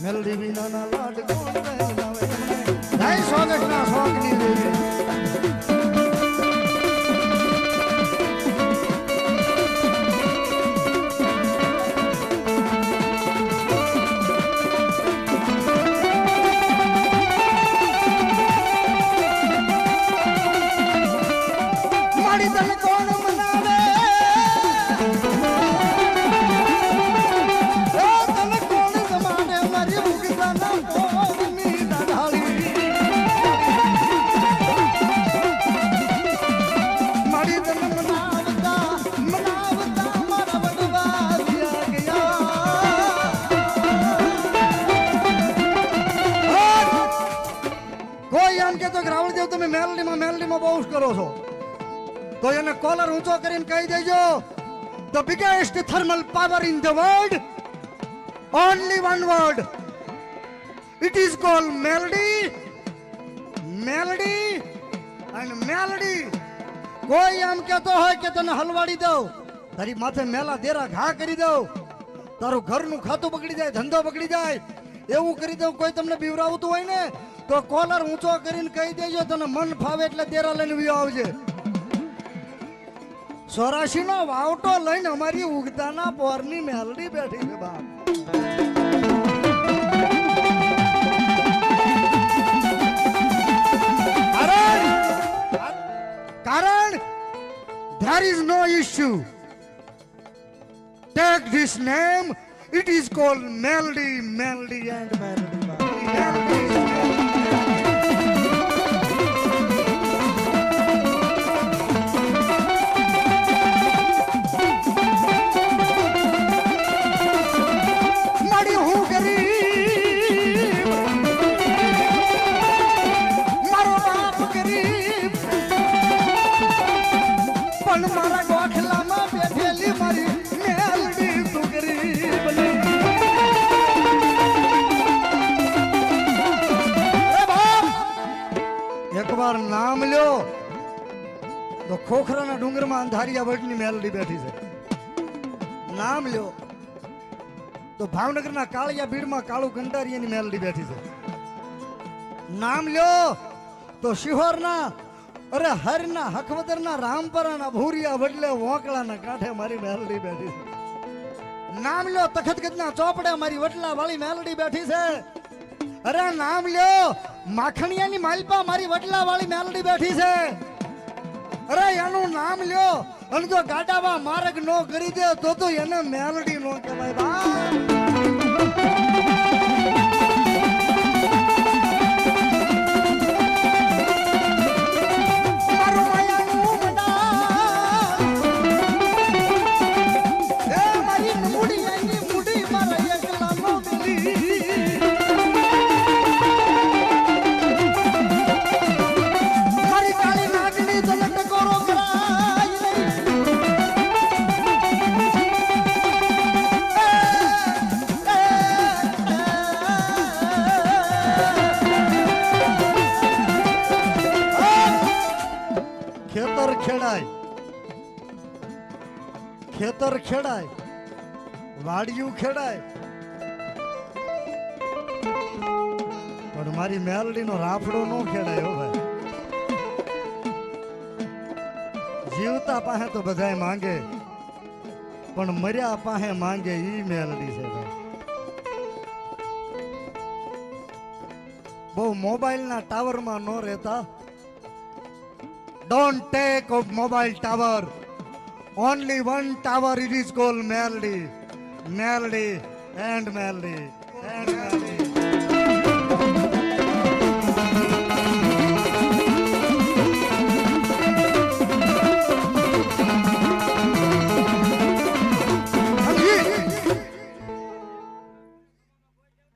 મેલડી વિનાના લાડ કોણ કહેલાવે તમને જય સોગટના શોખની દેવી તમે મેલડીમાં બહુ કરો છો તો એને કોલર ઊંચો કરીને કહી દેજો the biggest thermal power in the world only one word it is called Meldi Meldi and Meldi કોઈ એમ કહેતો હોય કે તને હલવાડી દઉં તારી માથે મેલા દેરા ઘા કરી દઉં તારું ઘરનું ખાતું બગડી જાય ધંધો બગડી જાય એવું કરી દઉં કોઈ તમને બીવરાવતું હોય ને તો કોલર ઊંચો કરીને કહી દેજો તને મન ફાવે એટલે દેરા લઈને વિયો આવજે 84 નો વાવટો લઈને અમારી ઉગતાના પોરની મેલડી બેઠી છે બાપ કારણ there is no issue take this name it is called melody melody and melody melody નામ લ્યો તો ખોખરાના ડુંગરમાં અંધારિયા વટની મેલડી બેઠી છે નામ લ્યો તો ભાવનગરના કાળિયા બીડમાં કાળુ કંટારિયાની મેલડી બેઠી છે નામ લ્યો તો શિહોરના અરે હરના હકવદરના રામપરાના ભૂરિયા વડલે વોકળાના કાંઠે મારી મેલડી બેઠી છે નામ લ્યો તખતગજના ચોપડે મારી વડલા વાળી મેલડી બેઠી છે અરે નામ લ્યો માખણિયાની માલપા મારી વડલા વાળી મેલડી બેઠી છે અરે એનું નામ લ્યો અને જો ગાડાવા માર્ગ નો કરી દે તો એને મેલડી નો કહેવાય બા ખેતર ખેડાય વાડિયું ખેડાય પણ મારી મેલડીનો રાફડો નો ખેડાય હો ભાઈ જીવતા પાસે તો બધાય માંગે પણ મર્યા પાસે માંગે ઈ મેલડી છે ભાઈ બહુ મોબાઈલના ટાવરમાં નો રહેતા don't take off mobile tower only one tower it is called melody melody and melody and melody